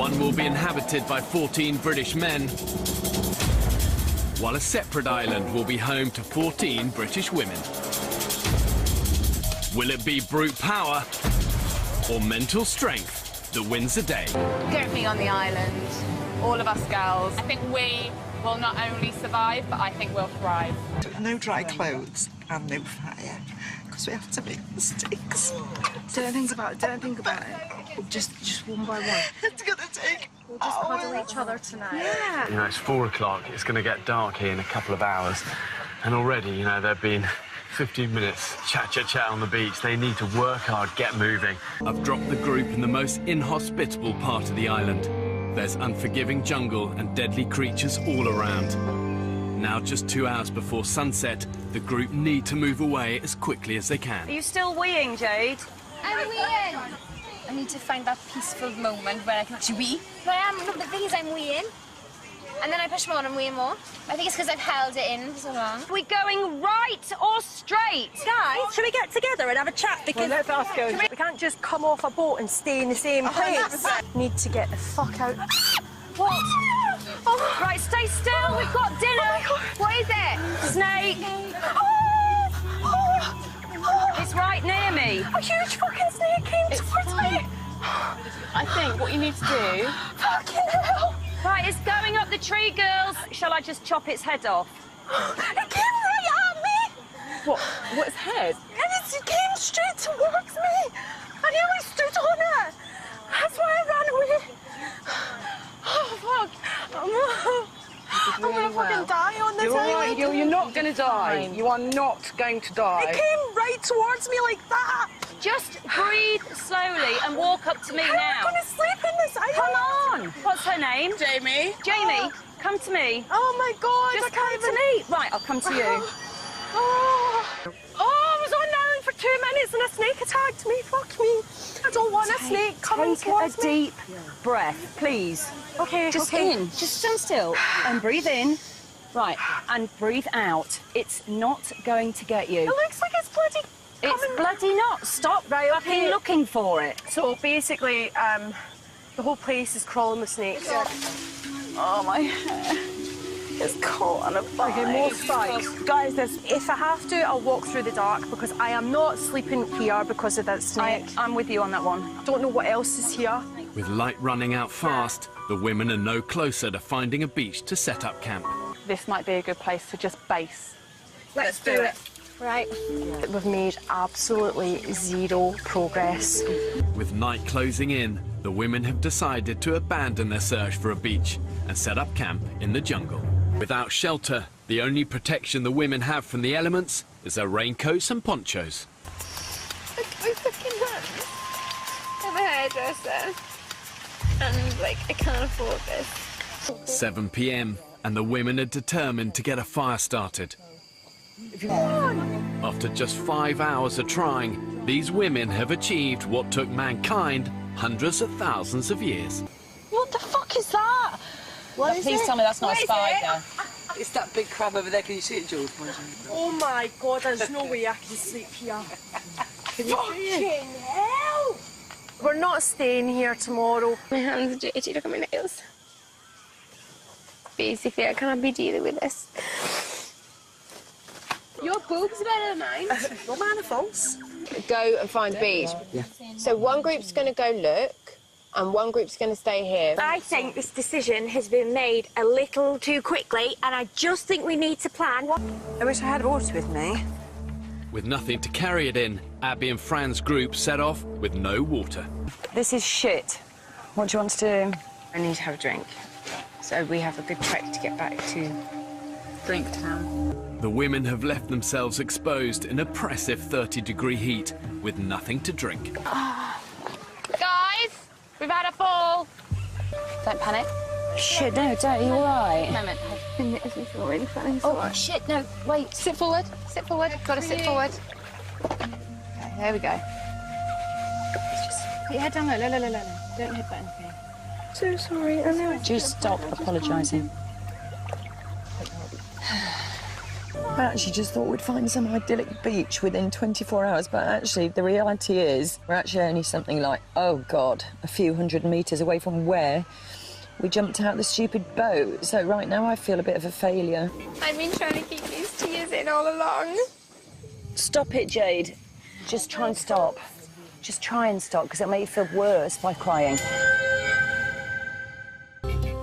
One will be inhabited by 14 British men, while a separate island will be home to 14 British women. Will it be brute power or mental strength that wins the day? Get me on the island, all of us girls. I think we will not only survive, but I think we'll thrive. No dry clothes and no fire, because we have to make mistakes. Don't think about it. Just one by one. It's gonna take We'll just cuddle each other tonight. Yeah. You know, it's 4 o'clock. It's going to get dark here in a couple of hours. And already, you know, there have been 15 minutes chat on the beach. They need to work hard, get moving. I've dropped the group in the most inhospitable part of the island. There's unforgiving jungle and deadly creatures all around. Now, just 2 hours before sunset, the group need to move away as quickly as they can. Are you still weeing, Jade? I'm weeing. I need to find that peaceful moment where I can actually wee. But I am, no, the thing is I'm weeing. And then I push more and I'm weeing more. I think it's because I've held it in for so long. Are we going right or straight? Guys, should we get together and have a chat? Because let's ask her. we can't just come off a boat and stay in the same place. Need to get the fuck out. What? Oh, right, stay still. We've got dinner. What is it? Snake. It's right near me. A huge fucking snake came towards me. I think what you need to do... Fucking hell. Right, it's going up the tree, girls. Shall I just chop its head off? It came right at me. What's head? And it came straight towards me. I nearly stood on it. That's why I ran away. Oh, fuck. I'm gonna fucking die on this island. You're not going to die. You are not going to die. It came right towards me like that. Just breathe slowly and walk up to me How am I now. gonna sleep in this island? Come on. What's her name? Jamie. Jamie, come to me. Oh my God. Just I can't come to me. Right, I'll come to you. Oh, I was on the island for 2 minutes and a snake attacked me. Fuck me. I don't want a snake coming Take towards a me. deep breath, please. Okay, Just okay. in. Just stand still and breathe in. Right, and breathe out. It's not going to get you. It looks like it's bloody It's coming. bloody not. Stop fucking looking for it. So basically, the whole place is crawling with snakes. Oh, my hair. It's caught on a bite. Okay, more spikes. Guys, if I have to, I'll walk through the dark because I am not sleeping here because of that snake. I'm with you on that one. I don't know what else is here. With light running out fast, the women are no closer to finding a beach to set up camp. This might be a good place to just base. Let's do it. Right. We've made absolutely zero progress. With night closing in, the women have decided to abandon their search for a beach and set up camp in the jungle. Without shelter, the only protection the women have from the elements is their raincoats and ponchos. Look at my fucking hands. I'm a hairdresser. And, like, I can't afford this. 7 p.m. and the women are determined to get a fire started. After just 5 hours of trying, these women have achieved what took mankind hundreds of thousands of years. What the fuck is that? What is Please it? tell me that's not a What is spider. It's that big crab over there. Can you see it, Jules? Oh my God, there's no way I can sleep here. Can you see it? Fucking hell! We're not staying here tomorrow. My hands are dirty, look at my nails. Basically, I can't be dealing with this. Your boobs are better than mine. No man false. Go and find the beach. Yeah. So one group's going to go look, and one group's going to stay here. I think this decision has been made a little too quickly, and I just think we need to plan. I wish I had water with me. With nothing to carry it in, Abby and Fran's group set off with no water. This is shit. What do you want to do? I need to have a drink. So we have a good trek to get back to Drink Town. The women have left themselves exposed in oppressive 30-degree heat with nothing to drink. Guys, we've had a fall. Don't panic. Shit, no, don't. Are you all right? Moment. It makes me feel really funny. Oh, shit, no, wait. Sit forward. Sit forward. Gotta sit forward. Okay, there we go. Just put your head down low. Low. Don't headbutt anything. So sorry, I know. Just stop apologising. I actually just thought we'd find some idyllic beach within 24 hours, but actually the reality is we're actually only something like, oh God, a few hundred metres away from where we jumped out the stupid boat. So right now I feel a bit of a failure. I've been trying to keep these tears in all along. Stop it, Jade. Just try and stop. Just try and stop, because it'll make you feel worse by crying.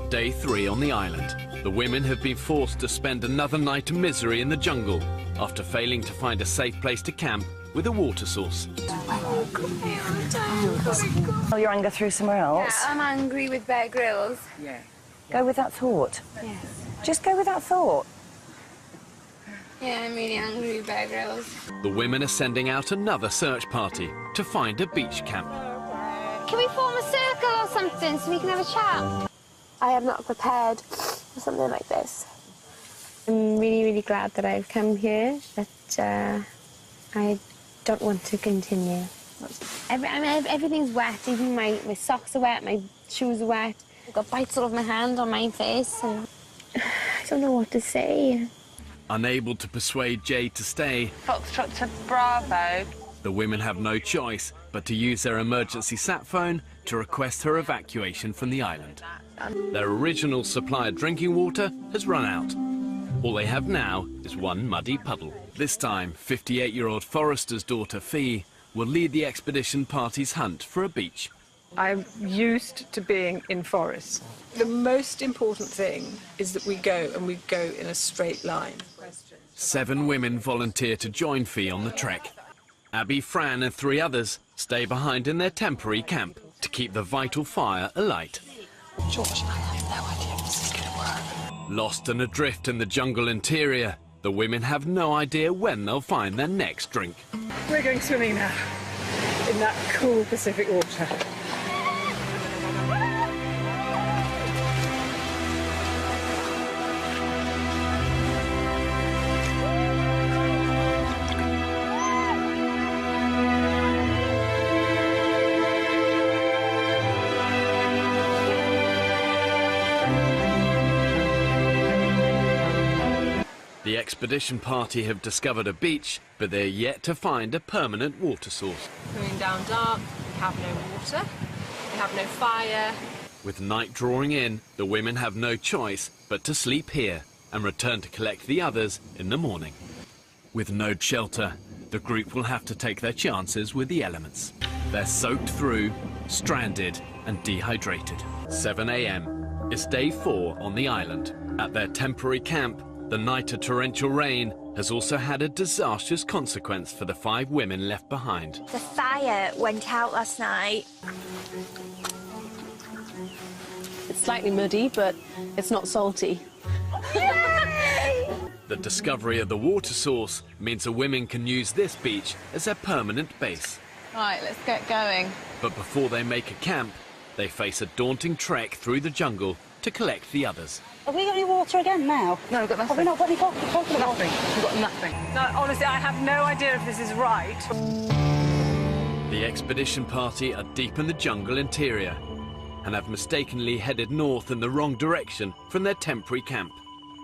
Day 3 on the island. The women have been forced to spend another night of misery in the jungle after failing to find a safe place to camp with a water source. Oh, your anger through somewhere else? Yeah, I'm angry with Bear Grylls. Yeah. Go with that thought. Yes. Just go with that thought. Yeah, I'm really angry with Bear Grylls. The women are sending out another search party to find a beach camp. Can we form a circle or something so we can have a chat? I am not prepared for something like this. I'm really, really glad that I've come here, but I don't want to continue. Everything's wet, even my socks are wet, my shoes are wet. I've got bites all over my hand, on my face, and I don't know what to say. Unable to persuade Jade to stay, Foxtrot to Bravo. the women have no choice but to use their emergency sat phone to request her evacuation from the island. Their original supply of drinking water has run out. All they have now is one muddy puddle. This time, 58-year-old Forrester's daughter Fee will lead the expedition party's hunt for a beach. I'm used to being in forests. The most important thing is that we go in a straight line. 7 women volunteer to join Fee on the trek. Abby, Fran and 3 others stay behind in their temporary camp to keep the vital fire alight. George, I have no idea if this is going to work. Lost and adrift in the jungle interior, the women have no idea when they'll find their next drink. We're going swimming now in that cool Pacific water. The expedition party have discovered a beach, but they're yet to find a permanent water source. Coming down dark, we have no water, we have no fire. With night drawing in, the women have no choice but to sleep here and return to collect the others in the morning. With no shelter, the group will have to take their chances with the elements. They're soaked through, stranded and dehydrated. 7 a.m. It's day 4 on the island. At their temporary camp, the night of torrential rain has also had a disastrous consequence for the 5 women left behind. The fire went out last night. It's slightly muddy, but it's not salty. The discovery of the water source means the women can use this beach as their permanent base. Right, let's get going. But before they make a camp, they face a daunting trek through the jungle to collect the others. Have we got any water again now? No, we've got nothing. Have we not got any coconut water? We've got nothing. No, honestly, I have no idea if this is right. The expedition party are deep in the jungle interior and have mistakenly headed north in the wrong direction from their temporary camp.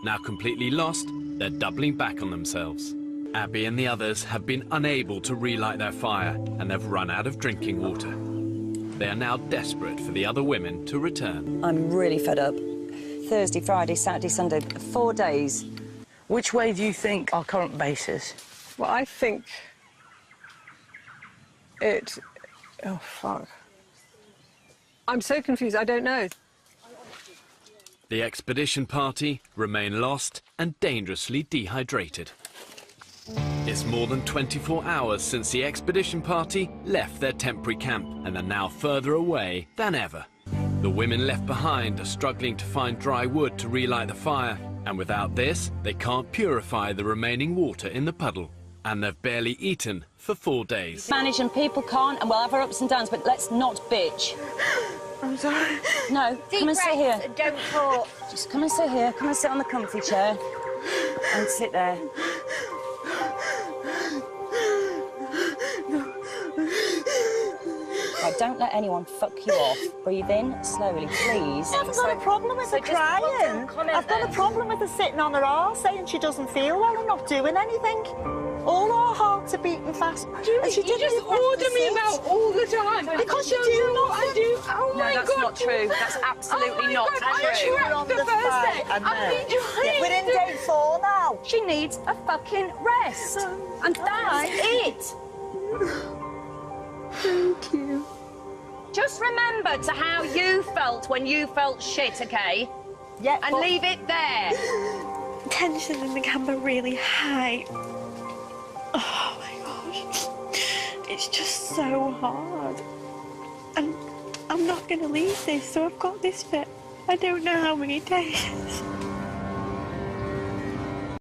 Now completely lost, they're doubling back on themselves. Abby and the others have been unable to relight their fire and they've run out of drinking water. They are now desperate for the other women to return. I'm really fed up. Thursday, Friday, Saturday, Sunday, 4 days. Which way do you think our current base is? Well, I think it... Oh, fuck. I'm so confused, I don't know. The expedition party remain lost and dangerously dehydrated. It's more than 24 hours since the expedition party left their temporary camp and are now further away than ever. The women left behind are struggling to find dry wood to relight the fire, and without this, they can't purify the remaining water in the puddle. And they've barely eaten for 4 days. Manage and people can't, and we'll have our ups and downs, but let's not bitch. I'm sorry. No, come and sit here. Don't talk. Just come and sit here. Come and sit on the comfy chair. And sit there. Right, don't let anyone fuck you off. Breathe in slowly, please. I haven't got a problem with her crying. I've got a problem with her sitting on her arse saying she doesn't feel well and not doing anything. All our hearts are beating fast. Julie, you just order me about all the time. Because you do not. I do. Oh No, my that's God. not true. That's absolutely not God, I true. trapped the first day. We're in day 4 now. She needs a fucking rest. And that's it. Thank you. Just remember to how you felt when you felt shit, okay? Yeah. And leave it there. Tension in the camera really high. Oh my gosh. It's just so hard. And I'm not going to leave this, so I've got this for I don't know how many days.